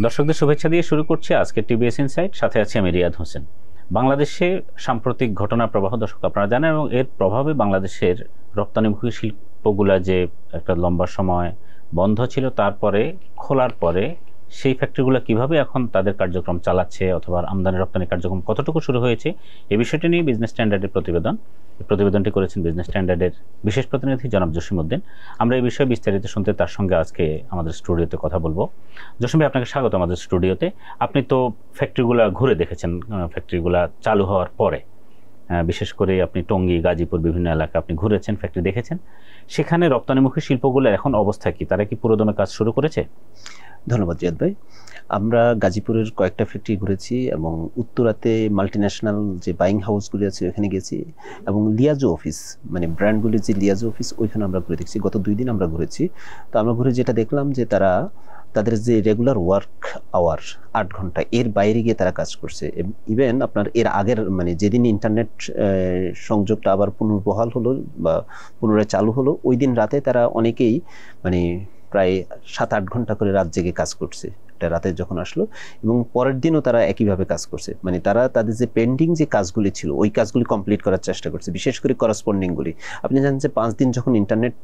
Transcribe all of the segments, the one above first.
দর্শকদের শুভেচ্ছা দিয়ে শুরু করছি আজকে টিবিএস ইনসাইট, সাথে আছি আমি রিয়াদ হোসেন। বাংলাদেশে সাম্প্রতিক ঘটনার প্রবাহ দর্শক আপনারা জানেন, এবং এর প্রভাবে বাংলাদেশের রপ্তানিমুখী শিল্পগুলা যে একটা লম্বা সময় বন্ধ ছিল, তারপরে খোলার পরে সেই ফ্যাক্টরিগুলো কিভাবে এখন তাদের কার্যক্রম চালাচ্ছে অথবা আমদানি রপ্তানি কার্যক্রম কতটুকু শুরু হয়েছে, এই বিষয়টি নিয়ে বিজনেস স্ট্যান্ডার্ডের প্রতিবেদন। এই প্রতিবেদনটি করেছেন বিজনেস স্ট্যান্ডার্ডের বিশেষ প্রতিনিধি জনাব জসিমউদ্দিন। আমরা এই বিষয়ে বিস্তারিত শুনতে তার সঙ্গে আজকে আমাদের স্টুডিওতে কথা বলবো। জসিম ভাই, আপনাকে স্বাগত আমাদের স্টুডিওতে। আপনি তো ফ্যাক্টরিগুলো ঘুরে দেখেছেন, ফ্যাক্টরিগুলো চালু হওয়ার পরে, বিশেষ করে আপনি টঙ্গী, গাজীপুর বিভিন্ন এলাকা আপনি ঘুরেছেন, ফ্যাক্টরি দেখেছেন। সেখানে রপ্তানিমুখী শিল্পগুলোর এখন অবস্থা কি? তারা কি পুরোদমে কাজ শুরু করেছে? ধন্যবাদ জিয়াদ ভাই। আমরা গাজীপুরের কয়েকটা ফ্যাক্টরি ঘুরেছি এবং উত্তরাতে মাল্টিন্যাশনাল যে বাইং হাউসগুলি আছে ওখানে গেছি, এবং লিয়াজো অফিস মানে ব্র্যান্ডগুলির যে লিয়াজো অফিস ওইখানে আমরা ঘুরে দেখছি। গত 2 দিন আমরা ঘুরেছি। তো আমরা ঘুরে যেটা দেখলাম যে তাদের যে রেগুলার ওয়ার্ক আওয়ার 8 ঘন্টা, এর বাইরে গিয়ে তারা কাজ করছে। ইভেন আপনার এর আগের মানে যেদিন ইন্টারনেট সংযোগটা আবার পুনর্বহাল হলো বা পুনরায় চালু হলো, ওই দিন রাতে তারা অনেকেই মানে প্রায় 7-8 ঘন্টা করে রাত জেগে কাজ করছে, এটা রাতে যখন আসলো। এবং পরের দিনও তারা একইভাবে কাজ করছে, মানে তারা তাদের যে পেন্ডিং যে কাজগুলি ছিল ওই কাজগুলি কমপ্লিট করার চেষ্টা করছে, বিশেষ করে করসপন্ডিংগুলি। আপনি জানেন যে 5 দিন যখন ইন্টারনেট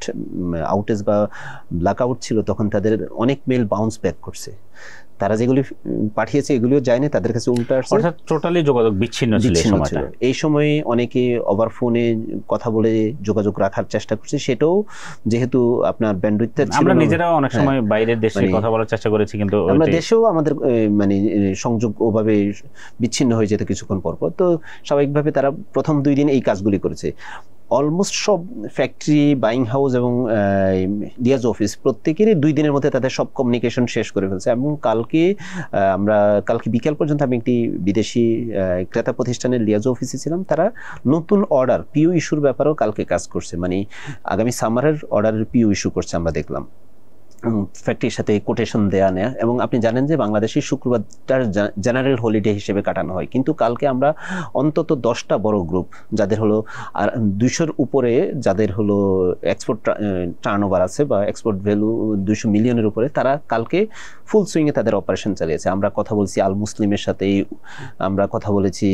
আউটেজ বা ব্ল্যাক আউট ছিল, তখন তাদের অনেক মেল বাউন্স ব্যাক করছে। তারা যেগুলি পাঠিয়েছে এগুলিও যায়নি, তাদের কাছে উল্টা আসছে, অর্থাৎ টোটালি যোগাযোগ বিচ্ছিন্ন ছিল এই সময়ে। অনেকে ওভার ফোনে কথা বলে যোগাযোগ রাখার চেষ্টা করছে, সেটাও যেহেতু আপনার ব্যান্ডউইথ ছিল। আমরা নিজেরাও অনেক সময় বাইরের দেশে কথা বলার চেষ্টা করেছি, কিন্তু আমরা দেশেও আমাদের মানে সংযোগ ওভাবে বিচ্ছিন্ন হয়ে যেত কিছুক্ষণ পর পর। তো স্বাভাবিকভাবে তারা প্রথম 2 দিন এই কাজগুলি করেছে। অলমোস্ট সব ফ্যাক্টরি, বাইং হাউস এবং লিয়াজো অফিস প্রত্যেকেরই 2 দিনের মধ্যে তাদের সব কমিউনিকেশন শেষ করে ফেলছে। এবং কালকে বিকেল পর্যন্ত আমি একটি বিদেশি ক্রেতা প্রতিষ্ঠানের লিয়াজো অফিসে ছিলাম। তারা নতুন অর্ডার পিও ইস্যুর ব্যাপারেও কালকে কাজ করছে, মানে আগামী সামারের অর্ডারের পিও ইস্যু করছে আমরা দেখলাম, ফ্যাক্টরির সাথে কোটেশন দেয়া নেয়া। এবং আপনি জানেন যে বাংলাদেশের শুক্রবারটার জেনারেল হলিডে হিসেবে কাটানো হয়, কিন্তু কালকে আমরা অন্তত 10টা বড় গ্রুপ যাদের হলো আর 200-র উপরে, যাদের হলো এক্সপোর্ট টার্নওভার আছে বা এক্সপোর্ট ভ্যালু 200 মিলিয়নের উপরে, তারা কালকে ফুল সুইংয়ে তাদের অপারেশন চালিয়েছে। আমরা কথা বলছি আল মুসলিমের সাথে, আমরা কথা বলেছি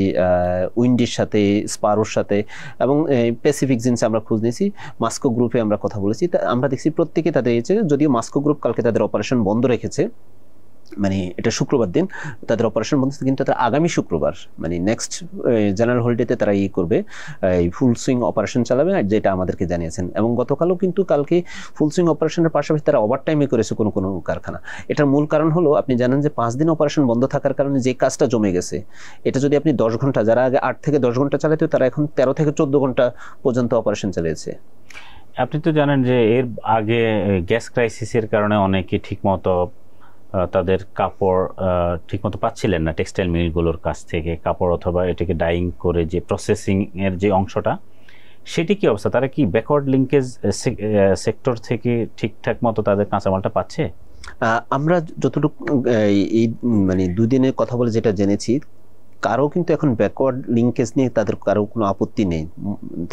উইন্ডির সাথে, স্পারোর সাথে, এবং প্যাসিফিক জিন্সে আমরা খোঁজ নিয়েছি, মাস্কো গ্রুপে আমরা কথা বলেছি। আমরা দেখছি প্রত্যেকে তাদের, যদিও মাস্কো গ্রুপ কালকে তাদের অপারেশন বন্ধ রেখেছে, মানে এটা শুক্রবার দিন তাদের অপারেশন বন্ধ, কিন্তু তারা আগামী শুক্রবার মানে নেক্সট জেনারেল হলিডেতে তারা করবে, এই ফুল সুইং অপারেশন চালাবে, যেটা আমাদেরকে জানিয়েছেন। এবং গতকালও কিন্তু কালকে ফুল সুইং অপারেশনের পাশাপাশি তারা ওভারটাইমে করেছে কোনো কারখানা। এটার মূল কারণ হলো, আপনি জানেন যে 5 দিন অপারেশন বন্ধ থাকার কারণে যে কাজটা জমে গেছে, এটা যদি আপনি 10 ঘন্টা, যারা আগে 8 থেকে 10 ঘন্টা চালাতো, তারা এখন 13 থেকে 14 ঘন্টা পর্যন্ত অপারেশন চালিয়েছে। আপনি তো জানেন যে এর আগে গ্যাস ক্রাইসিসের কারণে অনেকে ঠিকমতো তাদের কাপড় ঠিকমতো পাচ্ছিলেন না টেক্সটাইল মিলগুলোর কাছ থেকে, কাপড় অথবা এটাকে ডাইং করে যে প্রসেসিং এর যে অংশটা, সেটি কি অবস্থা? তারা কি ব্যাকওয়ার্ড লিঙ্কেজ সেক্টর থেকে ঠিকঠাক মতো তাদের কাঁচামালটা পাচ্ছে? আমরা যতটুকু এই মানে 2 দিনের কথা বলে যেটা জেনেছি, কারো কিন্তু এখন ব্যাকওয়ার্ড লিঙ্কেজ নিয়ে তাদের কারো কোনো আপত্তি নেই।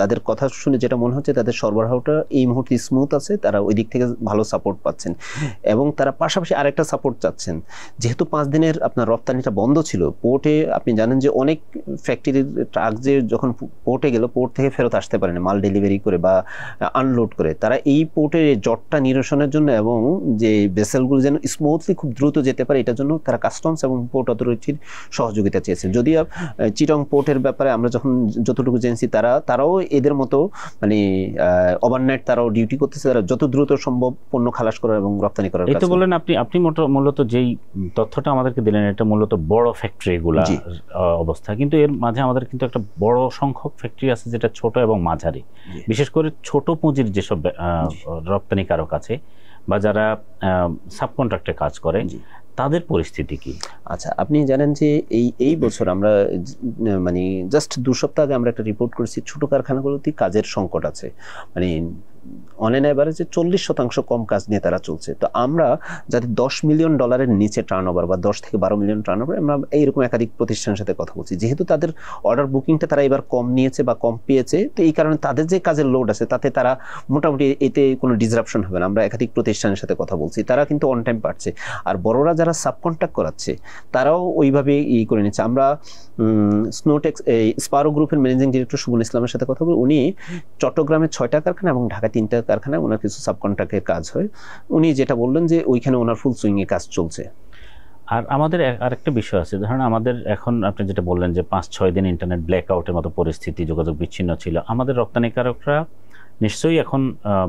তাদের কথা শুনে যেটা মনে হচ্ছে, তাদের সরবরাহটা এই মুহূর্তে স্মুথ আছে, তারা ওই দিক থেকে ভালো সাপোর্ট পাচ্ছেন। এবং তারা পাশাপাশি আরেকটা সাপোর্ট চাচ্ছেন, যেহেতু 5 দিনের আপনার রপ্তানিটা বন্ধ ছিল পোর্টে। আপনি জানেন যে অনেক ফ্যাক্টরির ট্রাক যে যখন পোর্টে গেল, পোর্ট থেকে ফেরত আসতে পারেনি মাল ডেলিভারি করে বা আনলোড করে। তারা এই পোর্টের জটটা নিরসনের জন্য এবং যে ভেসেলগুলো যেন স্মুথলি খুব দ্রুত যেতে পারে, এটার জন্য তারা কাস্টমস এবং পোর্ট অথরিটির সহযোগিতা চেয়েছেন। যদিও চিটং পোর্টের ব্যাপারে আমরা যখন যতটুকু জেনেছি, তারাও এদের মতো মানে ওভারনাইট তারাও ডিউটি করতেছে, তারা যত দ্রুত সম্ভব পণ্য খালাস করার এবং রপ্তানি করার। এই তো বললেন আপনি মূলত যেই তথ্যটা আমাদেরকে দিলেন, এটা মূলত বড় ফ্যাক্টরিগুলো অবস্থা, কিন্তু এর মাঝে আমাদের কিন্তু একটা বড় সংখ্যক ফ্যাক্টরি আছে যেটা ছোট এবং মাঝারি, বিশেষ করে ছোট পুঁজির যেসব রপ্তানিকারক আছে বা যারা সাবকন্ট্রাক্টে কাজ করে, তাদের পরিস্থিতি কি? আচ্ছা, আপনি জানেন যে এই বছর আমরা মানে জাস্ট 2 সপ্তাহ আগে আমরা একটা রিপোর্ট করেছি, ছোট কারখানাগুলোতে কাজের সংকট আছে। মানে অন এন অ্যাভারেজে 40% কম কাজ নিয়ে তারা চলছে। তো আমরা যাতে $10 মিলিয়ন নিচে টার্নওভার বা 10 থেকে 12 মিলিয়ন টার্নওভার, আমরা এইরকম একাধিক প্রতিষ্ঠানের সাথে কথা বলছি। যেহেতু তাদের অর্ডার বুকিংটা তারা এবার কম নিয়েছে বা কম পেয়েছে, তো এই কারণে তাদের যে কাজের লোড আছে তাতে তারা মোটামুটি এতে কোনো ডিসরাপশন হবে না। আমরা একাধিক প্রতিষ্ঠানের সাথে কথা বলছি, তারা কিন্তু অন টাইম পাচ্ছে। আর বড়রা যারা সাবকন্ট্রাক্ট করাচ্ছে তারাও ওইভাবে করে নিচ্ছে। আমরা স্নোটেক্স স্পারো গ্রুপের ম্যানেজিং ডিরেক্টর সুবল ইসলামের সাথে কথা বলি। উনি চট্টগ্রামে 6টা কারখানা এবং ঢাকা 3টা কারখানায় ওনার কিছু সাবকন্ট্রাক্টের কাজ হয়। উনি যেটা বললেন যে ওইখানে ওনার ফুল সুইংয়ে কাজ চলছে। আর আমাদের আরেকটা বিষয় আছে, ধরেন আমাদের এখন আপনি যেটা বললেন যে 5-6 দিন ইন্টারনেট ব্ল্যাকআউটের মতো পরিস্থিতি, যোগাযোগ বিচ্ছিন্ন ছিল, আমাদের রপ্তানিকারকরা নিশ্চয়ই এখন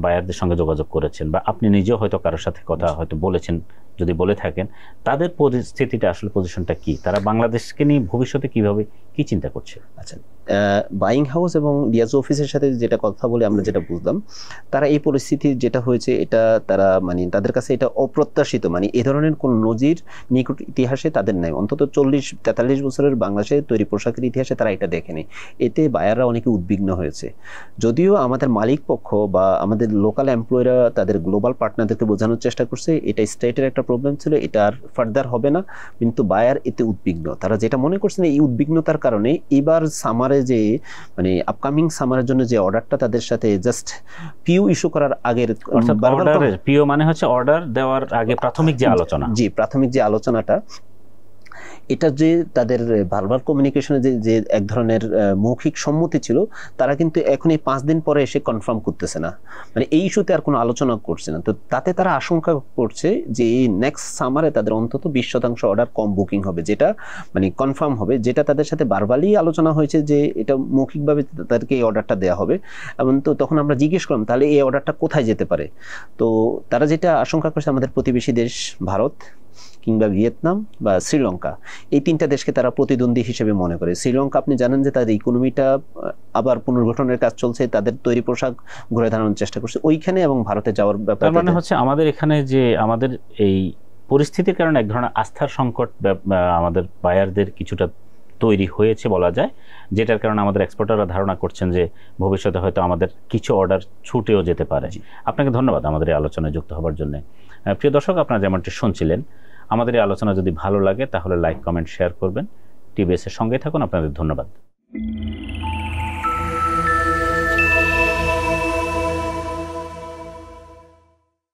বায়ারদের সঙ্গে যোগাযোগ করেছেন, বা আপনি নিজেও হয়তো কারোর সাথে কথা হয়তো বলেছেন, যদি বলে থাকেন তাদের পরিস্থিতিটা আসলে পজিশনটা কি, তারা বাংলাদেশকে নিয়ে ভবিষ্যতে কিভাবে কি চিন্তা করছে? আচ্ছা, বাইং হাউস এবং ডিয়াজো অফিসের সাথে যেটা কথা বলে আমরা যেটা বুঝলাম, তারা এই পরিস্থিতি যেটা হয়েছে এটা তারা মানে তাদের কাছে এটা অপ্রত্যাশিত, মানে এ ধরনের কোন নজির নিকট ইতিহাসে তাদের নাই। অন্তত 40-43 বছরের বাংলাদেশে তৈরি পোশাকের ইতিহাসে তারা এটা দেখেনি। এতে বায়াররা অনেকে উদ্বিগ্ন হয়েছে। যদিও আমাদের মালিক পক্ষ বা আমাদের লোকাল এমপ্লয়িরা তাদের গ্লোবাল পার্টনারদেরকে বোঝানোর চেষ্টা করছে এটা স্টেটের একটা প্রবলেম ছিল, এটা আর ফার্দার হবে না, কিন্তু বায়ার এতে উদ্বিগ্ন। তারা যেটা মনে করছেন এই উদ্বিগ্নতার কারণে এবার সামারে যে মানে আপকামিং সামারের জন্য যে অর্ডারটা তাদের সাথে জাস্ট পিও ইস্যু করার আগের, পিও মানে হচ্ছে অর্ডার দেওয়ার আগে প্রাথমিক যে আলোচনা, জি প্রাথমিক যে আলোচনাটা, এটা যে তাদের ভার্বাল কমিউনিকেশনে যে এক ধরনের মৌখিক সম্মতি ছিল, তারা কিন্তু এখন এই 5 দিন পরে এসে কনফার্ম করতেছে না, মানে এই ইস্যুতে আর কোনো আলোচনা করছে না। তো তাতে তারা আশঙ্কা করছে যে এই নেক্সট সামারে তাদের অন্তত 20% অর্ডার কম বুকিং হবে, যেটা মানে কনফার্ম হবে, যেটা তাদের সাথে ভার্বালি আলোচনা হয়েছে যে এটা মৌখিকভাবে তাদেরকে এই অর্ডারটা দেওয়া হবে। এবং তো তখন আমরা জিজ্ঞেস করলাম তাহলে এই অর্ডারটা কোথায় যেতে পারে, তো তারা যেটা আশঙ্কা করছে আমাদের প্রতিবেশী দেশ ভারত কিংবা ভিয়েতনাম বা শ্রীলঙ্কা, এই 3টা দেশকে তারা প্রতিদ্বন্দ্বী হিসেবে মনে করে। শ্রীলঙ্কা আপনি জানেন যে তাদের ইকোনমিটা আবার পুনর্গঠনের কাজ চলছে, তাদের তৈরি পোশাক ঘুরে দাঁড়ানোর চেষ্টা করছে ওইখানে, এবং ভারতে যাওয়ার ব্যাপারে মানে হচ্ছে আমাদের এখানে যে আমাদের এই পরিস্থিতির কারণে এক ধরনের আস্থার সংকট আমাদের বায়ারদের কিছুটা তৈরি হয়েছে বলা যায়, যেটার কারণে আমাদের এক্সপোর্টাররা ধারণা করছেন যে ভবিষ্যতে হয়তো আমাদের কিছু অর্ডার ছুটেও যেতে পারে। আপনাকে ধন্যবাদ আমাদের এই আলোচনায় যুক্ত হওয়ার জন্য। প্রিয় দর্শক, আপনারা যেমনটি শুনছিলেন, আমাদের এই আলোচনা যদি ভালো লাগে তাহলে লাইক, কমেন্ট, শেয়ার করবেন। টিবিএস এর সঙ্গে থাকুন। আপনাদের ধন্যবাদ।